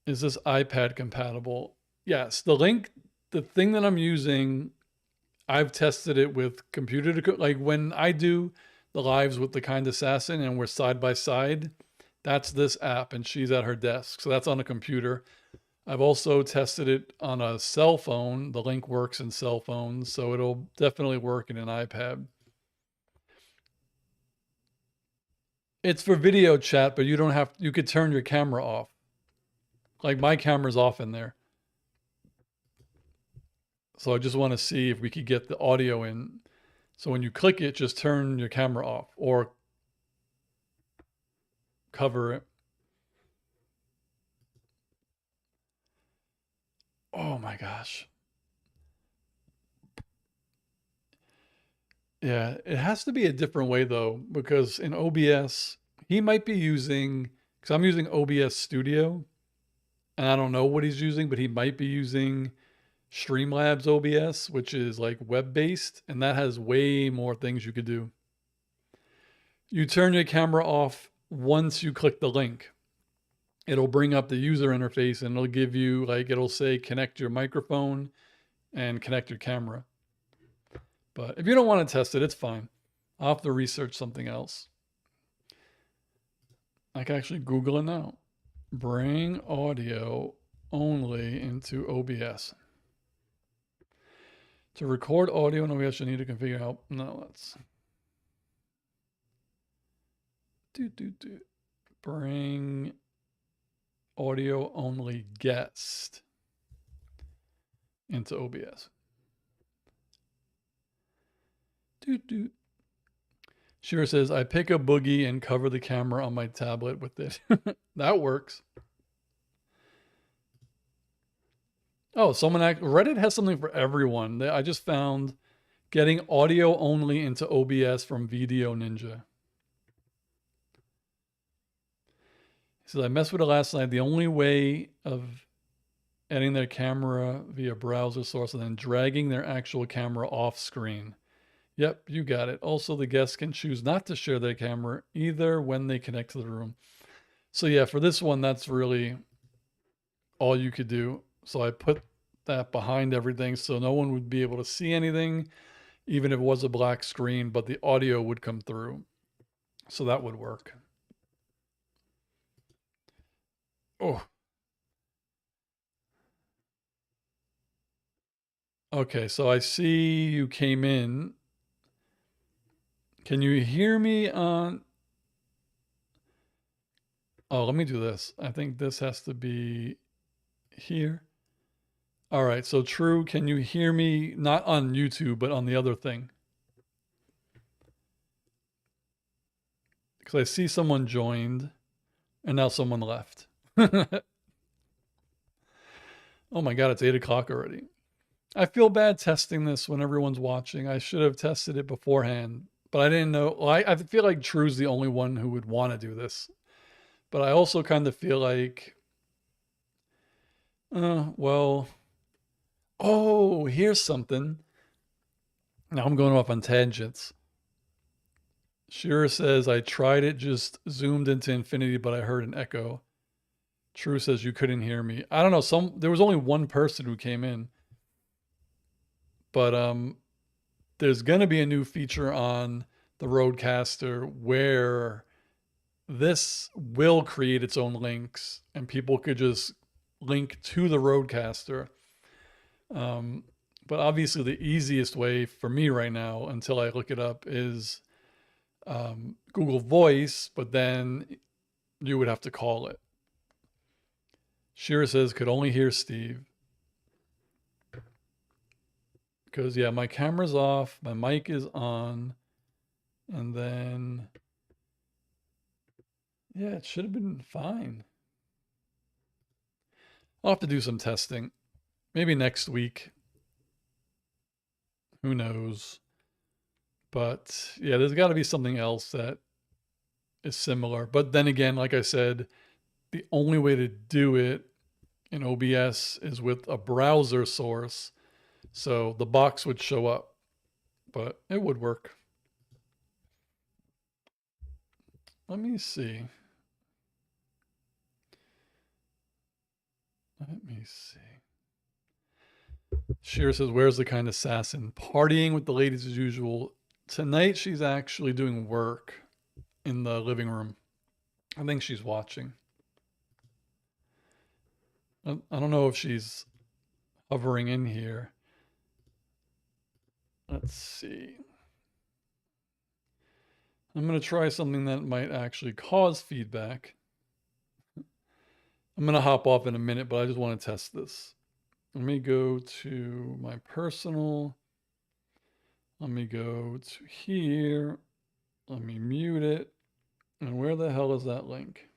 Is this iPad compatible? Yes, the thing that I'm using, I've tested it with computer to, like when I do the lives with the Kind Assassin and we're side by side, that's this app and she's at her desk. So that's on a computer. I've also tested it on a cell phone. The link works in cell phones, so it'll definitely work in an iPad. It's for video chat, but you don't have, you could turn your camera off. Like my camera's off in there. So I just want to see if we could get the audio in. So when you click it, just turn your camera off or cover it. Oh my gosh. Yeah, it has to be a different way though, because in OBS, he might be using, because I'm using OBS Studio, and I don't know what he's using, but he might be using Streamlabs OBS, which is like web-based, and that has way more things you could do. You turn your camera off once you click the link. It'll bring up the user interface and it'll give you, like, it'll say connect your microphone and connect your camera. But if you don't want to test it, it's fine. I'll have to research something else. I can actually Google it now. Bring audio only into OBS. To record audio in OBS, you need to configure how. No, let's bring audio only guest into OBS. Shira says, I pick a boogie and cover the camera on my tablet with it. That works. Oh, Reddit has something for everyone. I just found getting audio only into OBS from Video Ninja. He says, I messed with it last night. The only way of adding their camera via browser source and then dragging their actual camera off screen. Yep, you got it. Also, the guests can choose not to share their camera either when they connect to the room. So yeah, for this one, that's really all you could do. So I put that behind everything so no one would be able to see anything, even if it was a black screen, but the audio would come through. So that would work. Oh. Okay, so I see you came in. Can you hear me on? Oh, let me do this. I think this has to be here. All right, so True, can you hear me not on YouTube, but on the other thing? Because I see someone joined and now someone left. Oh my God, it's 8 o'clock already. I feel bad testing this when everyone's watching. I should have tested it beforehand, but I didn't know. Well, I feel like True's the only one who would want to do this. But I also kind of feel like, well, oh, here's something. Now I'm going off on tangents. Shira says, I tried it, just zoomed into infinity, but I heard an echo. True says you couldn't hear me. I don't know. There was only one person who came in. But there's going to be a new feature on the Rodecaster where this will create its own links and people could just link to the Rodecaster. But obviously the easiest way for me right now, until I look it up, is Google Voice, but then you would have to call it. Shira says, could only hear Steve. Because, yeah, my camera's off, my mic is on, and then, yeah, it should have been fine. I'll have to do some testing. Maybe next week. Who knows? But, yeah, there's got to be something else that is similar. But then again, like I said, the only way to do it in OBS is with a browser source. So the box would show up, but it would work. Let me see. Let me see. Shira says, where's the kind assassin? Partying with the ladies as usual. Tonight she's actually doing work in the living room. I think she's watching. I don't know if she's hovering in here. Let's see. I'm going to try something that might actually cause feedback. I'm going to hop off in a minute, but I just want to test this. Let me go to my personal. Let me go to here. Let me mute it. And where the hell is that link?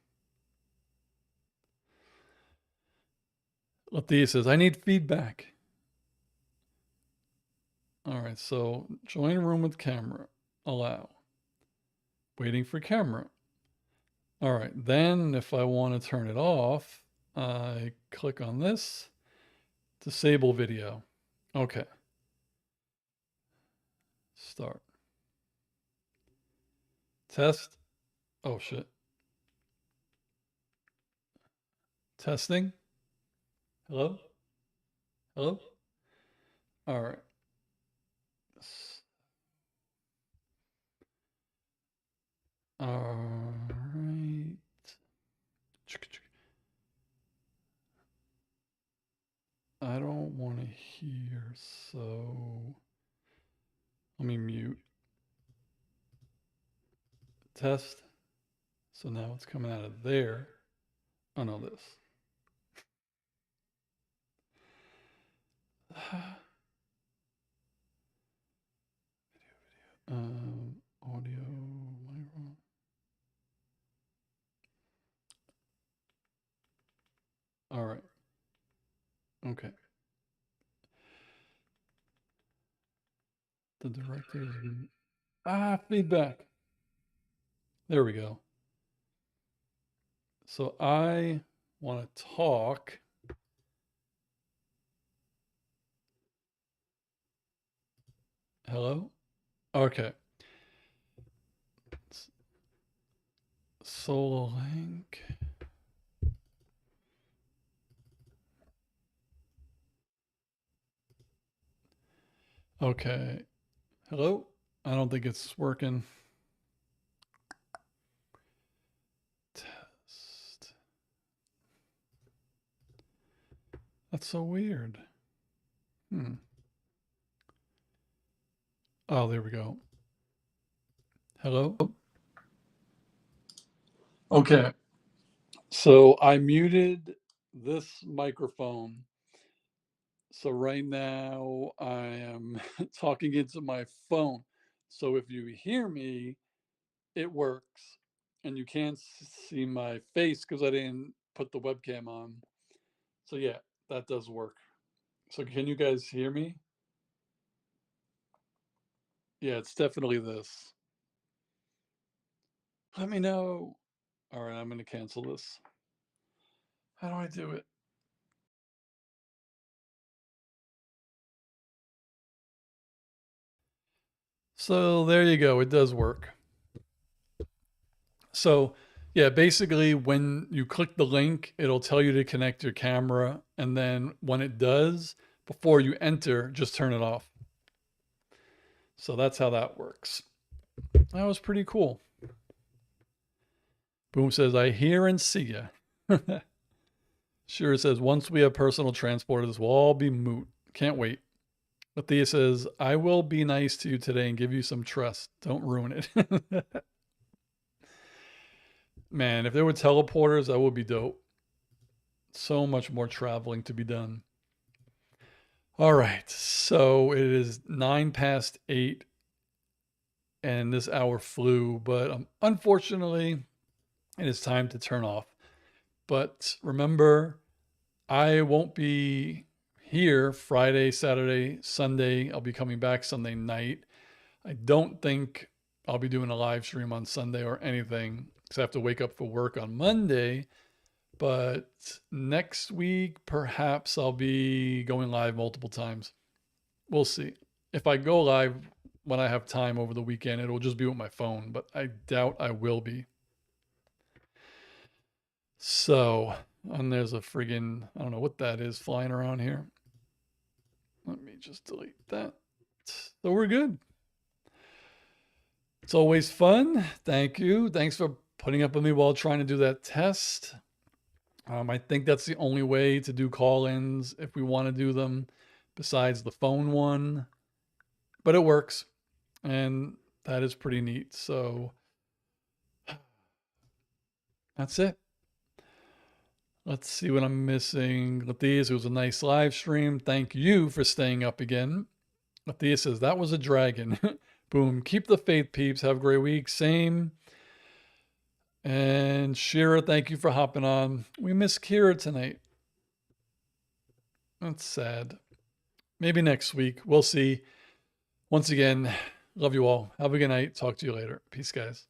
Lathea says, I need feedback. All right, so join room with camera. Allow. Waiting for camera. All right, then if I want to turn it off, I click on this. Disable video. Okay. Start. Test. Oh, shit. Testing. Hello? Hello? All right. All right. I don't want to hear, so let me mute. Test. So now it's coming out of there. Oh no, this. Audio, microphone. All right. Okay. The director's feedback. There we go. So I want to talk. Hello? Okay. Solo link. Okay. Hello? I don't think it's working. Test. That's so weird. Oh, there we go. Hello? Okay. So I muted this microphone. So right now I am talking into my phone. So if you hear me, it works. And you can't see my face because I didn't put the webcam on. So yeah, that does work. So can you guys hear me? Yeah, it's definitely this. Let me know. All right, I'm going to cancel this. How do I do it? So there you go. It does work. So yeah, basically when you click the link, it'll tell you to connect your camera. And then when it does, before you enter, just turn it off. So that's how that works. That was pretty cool. Boom says, I hear and see ya. Sure says, once we have personal transporters, we'll all be moot. Can't wait. Thea says, I will be nice to you today and give you some trust. Don't ruin it. Man, if there were teleporters, that would be dope. So much more traveling to be done. All right. So it is 8:09, and this hour flew, but unfortunately, it is time to turn off. But remember, I won't be here Friday, Saturday, Sunday. I'll be coming back Sunday night. I don't think I'll be doing a live stream on Sunday or anything because I have to wake up for work on Monday. But next week, perhaps I'll be going live multiple times. We'll see. If I go live when I have time over the weekend, it'll just be with my phone, but I doubt I will be. So, and there's a friggin', I don't know what that is flying around here. Let me just delete that. So we're good. It's always fun. Thank you. Thanks for putting up with me while trying to do that test. I think that's the only way to do call-ins if we want to do them besides the phone one, but it works and that is pretty neat. So That's it. Let's see what I'm missing. Lathea, it was a nice live stream. Thank you for staying up again. Lathea says, that was a dragon. Boom. Keep the faith, peeps. Have a great week. Same. And Shira, thank you for hopping on. We miss Kira tonight. That's sad. Maybe next week. We'll see. Once again, love you all. Have a good night. Talk to you later. Peace, guys.